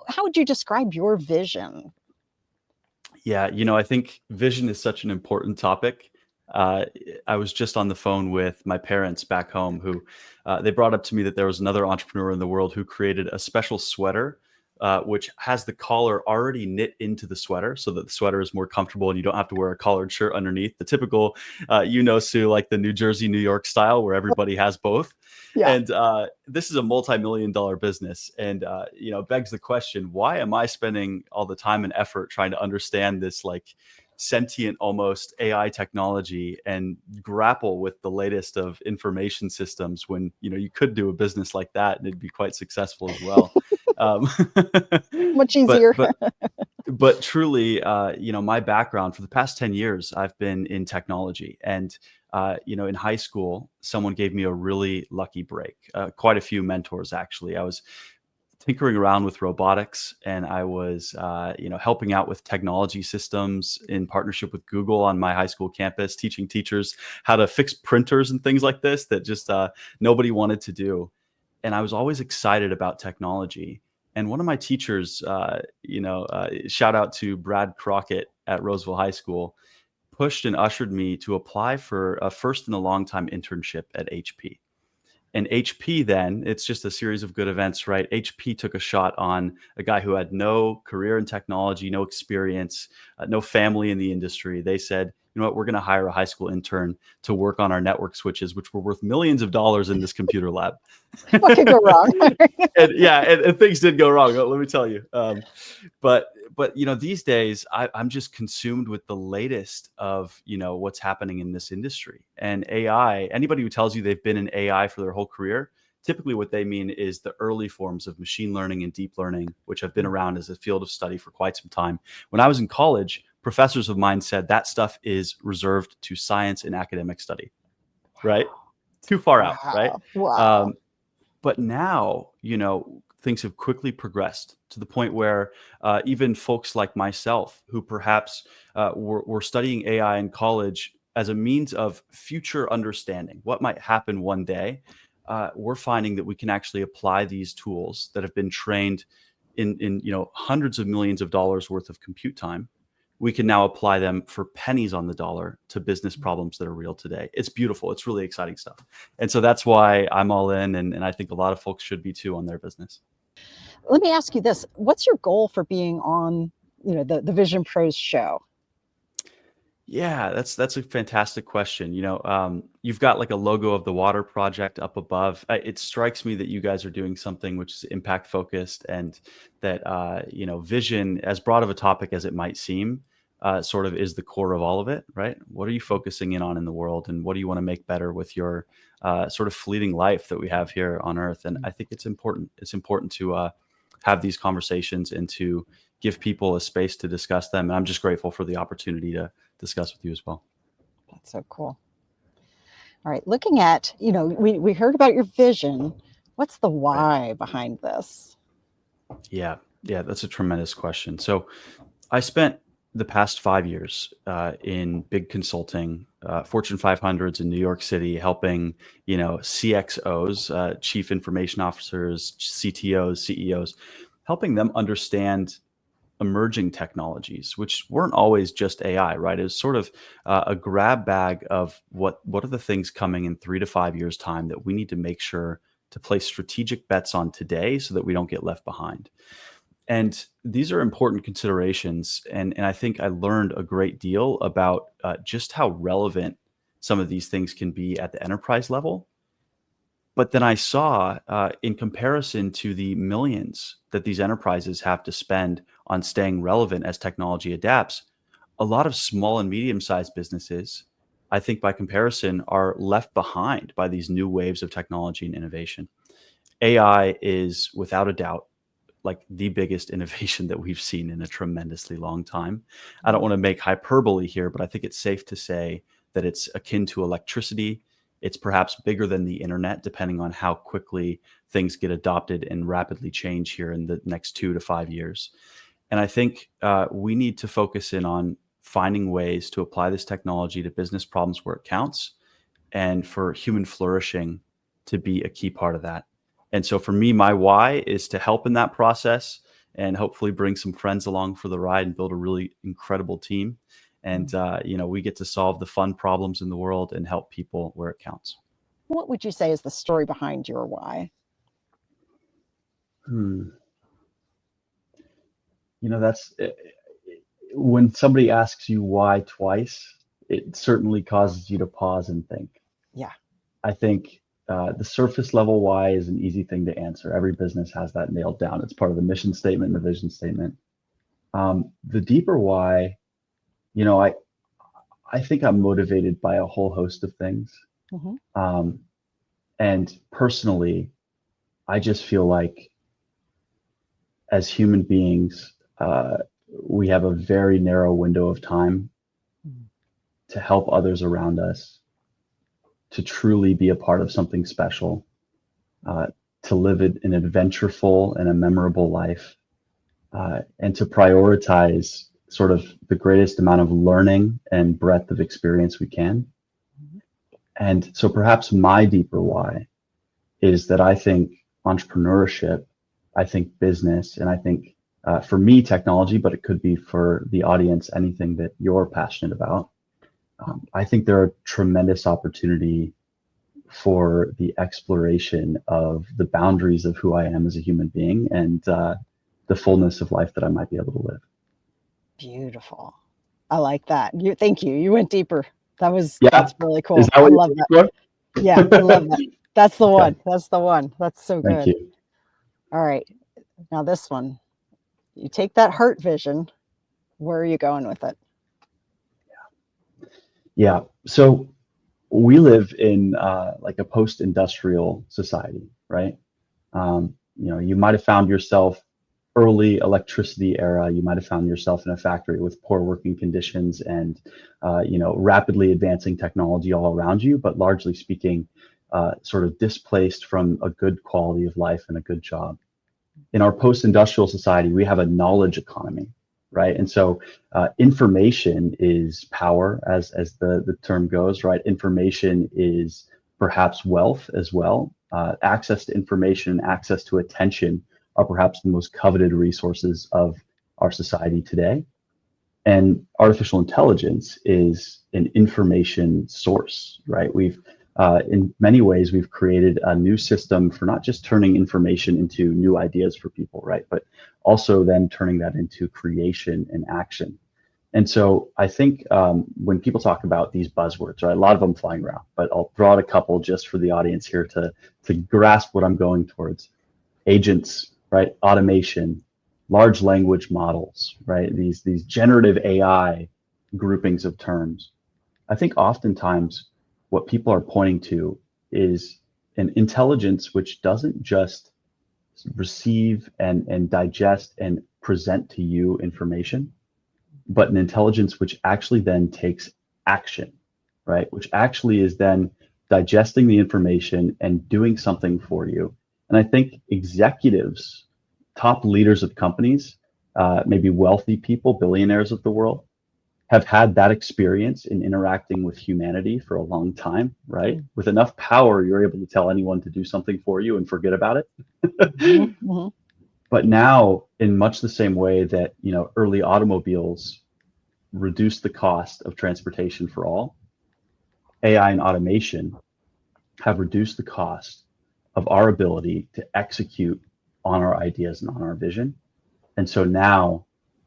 How would you describe your vision? Yeah, I think vision is such an important topic. Uh, I was just on the phone with my parents back home who they brought up to me that there was another entrepreneur in the world who created a special sweater, which has the collar already knit into the sweater so that the sweater is more comfortable and you don't have to wear a collared shirt underneath. The typical, Sue, like the New Jersey, New York style where everybody has both. Yeah. And this is a multi-million dollar business. And, begs the question, why am I spending all the time and effort trying to understand this like sentient almost AI technology and grapple with the latest of information systems when, you could do a business like that and it'd be quite successful as well. Um, Much but, easier. but but truly, my background for the past 10 years, I've been in technology. And, in high school, someone gave me a really lucky break. Quite a few mentors, actually. I was tinkering around with robotics and I was, helping out with technology systems in partnership with Google on my high school campus, teaching teachers how to fix printers and things like this that just nobody wanted to do. And I was always excited about technology. And one of my teachers, shout out to Brad Crockett at Roseville High School, pushed and ushered me to apply for a first in a long time internship at HP. And HP, then it's just a series of good events, right? HP took a shot on a guy who had no career in technology, no experience, no family in the industry. They said, you know what, we're going to hire a high school intern to work on our network switches, which were worth millions of dollars in this computer lab. What could go wrong? And things did go wrong. Let me tell you. But these days I'm just consumed with the latest of what's happening in this industry and AI. Anybody who tells you they've been in AI for their whole career, typically what they mean is the early forms of machine learning and deep learning, which have been around as a field of study for quite some time. When I was in college, professors of mine said that stuff is reserved to science and academic study, right? Too far out, right? Wow. Wow. Um, but now, things have quickly progressed to the point where even folks like myself, who perhaps were studying AI in college as a means of future understanding what might happen one day, we're finding that we can actually apply these tools that have been trained in hundreds of millions of dollars worth of compute time. We can now apply them for pennies on the dollar to business problems that are real today. It's beautiful. It's really exciting stuff. And so that's why I'm all in. And I think a lot of folks should be too on their business. Let me ask you this. What's your goal for being on, the Vision Pros show? Yeah, that's a fantastic question. You've got like a logo of the water project up above. It strikes me that you guys are doing something which is impact focused, and that vision, as broad of a topic as it might seem, sort of is the core of all of it, right? What are you focusing in on in the world, and what do you want to make better with your sort of fleeting life that we have here on Earth? And I think it's important. It's important to have these conversations and to give people a space to discuss them. And I'm just grateful for the opportunity to discuss with you as well. That's so cool. All right. Looking at, we heard about your vision. What's the Right. why behind this? Yeah. Yeah. That's a tremendous question. So I spent the past 5 years in big consulting, Fortune 500s in New York City, helping, CXOs, chief information officers, CTOs, CEOs, helping them understand emerging technologies, which weren't always just AI, right? It was sort of a grab bag of what are the things coming in 3 to 5 years time that we need to make sure to place strategic bets on today so that we don't get left behind. And these are important considerations. And I think I learned a great deal about just how relevant some of these things can be at the enterprise level. But then I saw, in comparison to the millions that these enterprises have to spend on staying relevant as technology adapts, a lot of small and medium-sized businesses, I think by comparison, are left behind by these new waves of technology and innovation. AI is without a doubt like the biggest innovation that we've seen in a tremendously long time. I don't want to make hyperbole here, but I think it's safe to say that it's akin to electricity. It's perhaps bigger than the internet, depending on how quickly things get adopted and rapidly change here in the next 2 to 5 years. And I think we need to focus in on finding ways to apply this technology to business problems where it counts, and for human flourishing to be a key part of that. And so for me, my why is to help in that process and hopefully bring some friends along for the ride and build a really incredible team. And we get to solve the fun problems in the world and help people where it counts. What would you say is the story behind your why? Hmm. That's when somebody asks you why twice, it certainly causes you to pause and think. Yeah. I think the surface level why is an easy thing to answer. Every business has that nailed down. It's part of the mission statement and the vision statement. The deeper why, you know, I I think I'm motivated by a whole host of things. Hmm. Um, and personally, I just feel like as human beings, we have a very narrow window of time to help others around us, to truly be a part of something special, uh, to live an adventureful and a memorable life, and to prioritize sort of the greatest amount of learning and breadth of experience we can. And so perhaps my deeper why is that I think entrepreneurship, I think business, and I think for me, technology, but it could be for the audience, anything that you're passionate about. I think there are tremendous opportunity for the exploration of the boundaries of who I am as a human being and the fullness of life that I might be able to live. Beautiful. I like that. Thank you. You went deeper. Yeah, That's really is cool. that I what you're love looking that. for? Yeah, I love that. That's the Okay, one. That's the one. That's so thank good. you. All right. Now this one. You take that heart vision. Where are you going with it? Yeah, so we live in like a post-industrial society, right? You might have found yourself early electricity era. You might have found yourself in a factory with poor working conditions and rapidly advancing technology all around you, but largely speaking, sort of displaced from a good quality of life and a good job. In our post-industrial society, we have a knowledge economy, right? And so information is power, as the term goes, right? Information is perhaps wealth as well. Access to information and access to attention are perhaps the most coveted resources of our society today. And artificial intelligence is an information source, right? In many ways, we've created a new system for not just turning information into new ideas for people, right? But also then turning that into creation and action. And so I think when people talk about these buzzwords, right, a lot of them flying around, but I'll throw out a couple just for the audience here to grasp what I'm going towards. Agents, right? Automation, large language models, right? These generative AI groupings of terms. I think oftentimes what people are pointing to is an intelligence which doesn't just receive and digest and present to you information, but an intelligence which actually then takes action, right? Which actually is then digesting the information and doing something for you. And I think executives, top leaders of companies, maybe wealthy people, billionaires of the world, have had that experience in interacting with humanity for a long time, right? With enough power, you're able to tell anyone to do something for you and forget about Mm-hmm. it. Mm-hmm. But now, in much the same way that early automobiles reduced the cost of transportation for all, AI and automation have reduced the cost of our ability to execute on our ideas and on our vision. And so now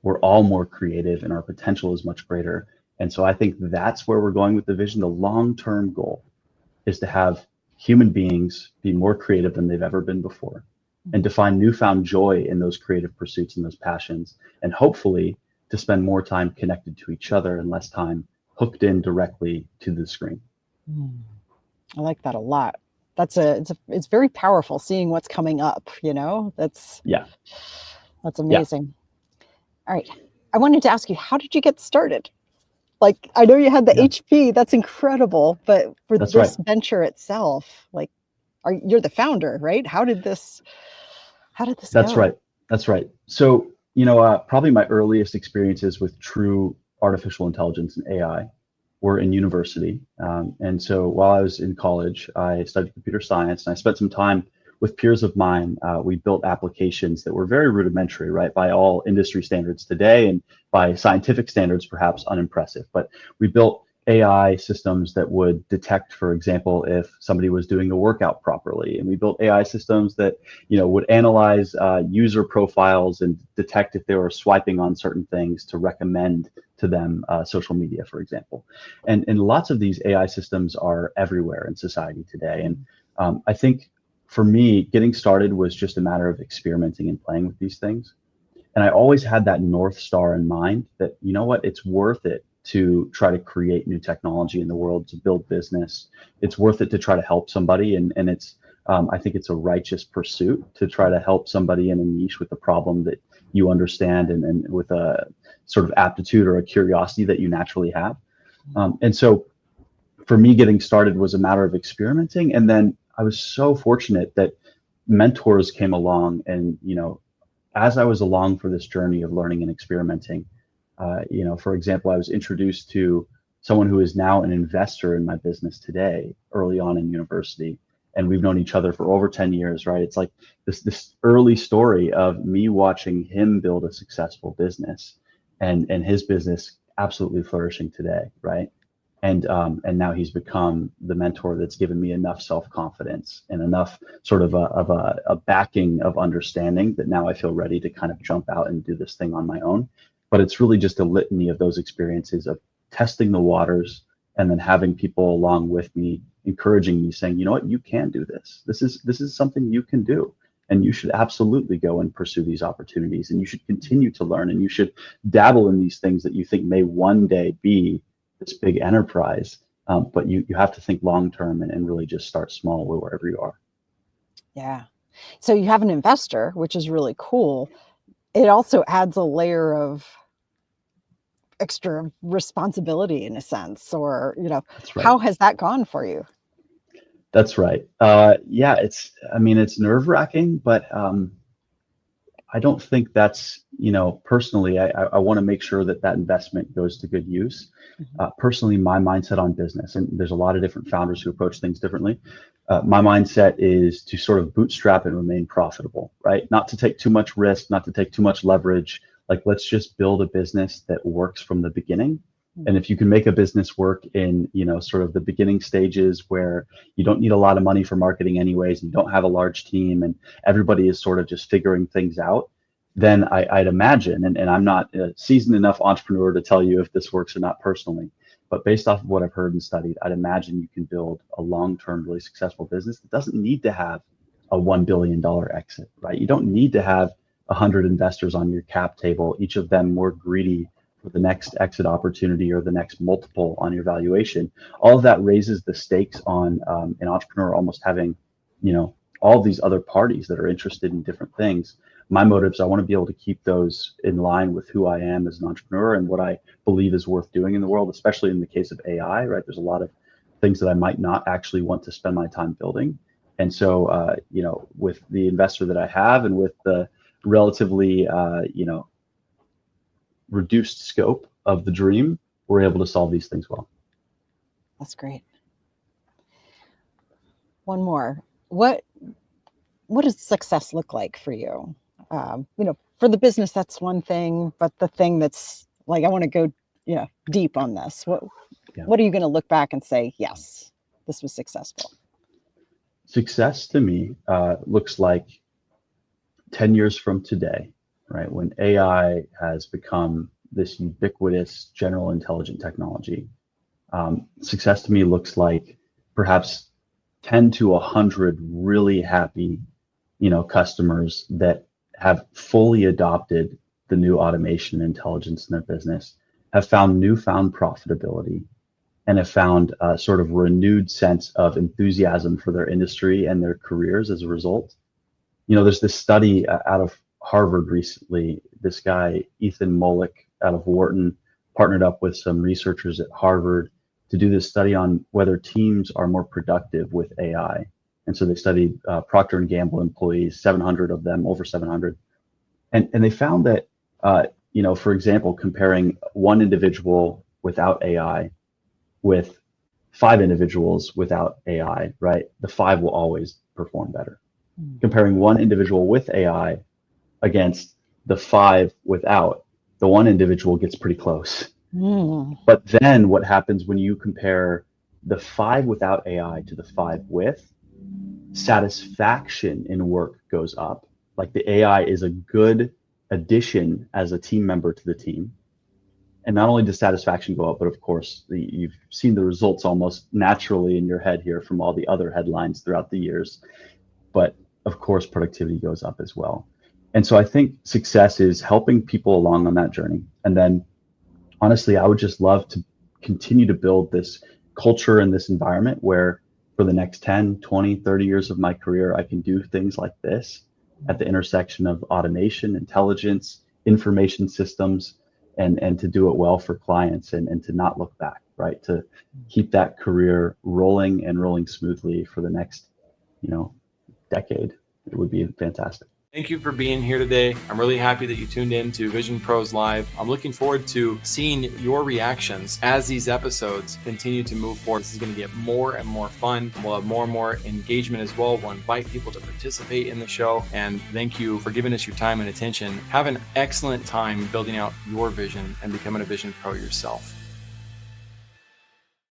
we're all more creative and our potential is much greater. And so I think that's where we're going with the vision. The long-term goal is to have human beings be more creative than they've ever been before and to find newfound joy in those creative pursuits and those passions. And hopefully to spend more time connected to each other and less time hooked in directly to the screen. I like that a lot. It's very powerful seeing what's coming up, Yeah. That's Yeah. amazing. All right. I wanted to ask you, how did you get started? Like, I know you had the Yeah. HP, that's incredible, but for That's right. this venture itself, like, you're the founder, right? How did this That's go? right. That's right. So, probably my earliest experiences with true artificial intelligence and AI were in university. And so while I was in college, I studied computer science and I spent some time with peers of mine, we built applications that were very rudimentary, right, by all industry standards today, and by scientific standards, perhaps unimpressive. But we built AI systems that would detect, for example, if somebody was doing a workout properly. And we built AI systems that, would analyze user profiles and detect if they were swiping on certain things to recommend to them social media, for example. And lots of these AI systems are everywhere in society today. And I think for me, getting started was just a matter of experimenting and playing with these things. And I always had that North Star in mind that, it's worth it to try to create new technology in the world, to build business. It's worth it to try to help somebody. And it's, I think it's a righteous pursuit to try to help somebody in a niche with a problem that you understand, and with a sort of aptitude or a curiosity that you naturally have. And so for me, getting started was a matter of experimenting. And then I was so fortunate that mentors came along, and, as I was along for this journey of learning and experimenting, for example, I was introduced to someone who is now an investor in my business today, early on in university. And we've known each other for over 10 years, right? It's like this early story of me watching him build a successful business, and his business absolutely flourishing today, right? And now he's become the mentor that's given me enough self-confidence and enough sort of a backing of understanding that now I feel ready to kind of jump out and do this thing on my own. But it's really just a litany of those experiences of testing the waters, and then having people along with me, encouraging me, saying, you can do this. This is something you can do. And you should absolutely go and pursue these opportunities. And you should continue to learn. And you should dabble in these things that you think may one day be this big enterprise. But you have to think long term, and really just start small wherever you are. Yeah. So you have an investor, which is really cool. It also adds a layer of extra responsibility in a sense, or, That's right. how has that gone for you? That's right. Yeah, it's nerve wracking, but I don't think that's, personally, I want to make sure that investment goes to good use. Personally, my mindset on business, and there's a lot of different founders who approach things differently. My mindset is to sort of bootstrap and remain profitable, right? Not to take too much risk, not to take too much leverage. Like, let's just build a business that works from the beginning. And if you can make a business work in, sort of the beginning stages where you don't need a lot of money for marketing anyways, and you don't have a large team, and everybody is sort of just figuring things out, then I'd imagine, and I'm not a seasoned enough entrepreneur to tell you if this works or not personally, but based off of what I've heard and studied, I'd imagine you can build a long-term, really successful business that doesn't need to have a $1 billion exit, right? You don't need to have 100 investors on your cap table, each of them more greedy for the next exit opportunity or the next multiple on your valuation. All of that raises the stakes on an entrepreneur almost having, all these other parties that are interested in different things. My motives, I want to be able to keep those in line with who I am as an entrepreneur and what I believe is worth doing in the world, especially in the case of AI, right? There's a lot of things that I might not actually want to spend my time building. And so, with the investor that I have, and with the relatively, reduced scope of the dream, we're able to solve these things well. That's great. One more. What does success look like for you? For the business, that's one thing, but the thing that's like, I want to go, deep on this. What are you going to look back and say, yes, this was successful? Success to me looks like 10 years from today, right? When AI has become this ubiquitous general intelligent technology, success to me looks like perhaps 10 to 100 really happy, customers that have fully adopted the new automation and intelligence in their business, have found newfound profitability, and have found a sort of renewed sense of enthusiasm for their industry and their careers as a result. There's this study out of Harvard recently. This guy, Ethan Mollick, out of Wharton, partnered up with some researchers at Harvard to do this study on whether teams are more productive with AI. And so they studied Procter & Gamble employees, 700 of them, over 700. And they found that, for example, comparing one individual without AI with 5 individuals without AI, right? The 5 will always perform better. comparing one individual with AI against the 5 without, the one individual gets pretty close. Mm. But then what happens when you compare the 5 without AI to the 5 with? Satisfaction in work goes up. Like the AI is a good addition as a team member to the team. And not only does satisfaction go up, but of course, you've seen the results almost naturally in your head here from all the other headlines throughout the years. But of course, productivity goes up as well. And so I think success is helping people along on that journey. And then honestly, I would just love to continue to build this culture and this environment where for the next 10, 20, 30 years of my career, I can do things like this at the intersection of automation, intelligence, information systems, and to do it well for clients and to not look back, right? To keep that career rolling and rolling smoothly for the next, decade. It would be fantastic. Thank you for being here today. I'm really happy that you tuned in to Vision Pros Live. I'm looking forward to seeing your reactions as these episodes continue to move forward. This is going to get more and more fun. We'll have more and more engagement as well. We'll invite people to participate in the show. And thank you for giving us your time and attention. Have an excellent time building out your vision and becoming a Vision Pro yourself.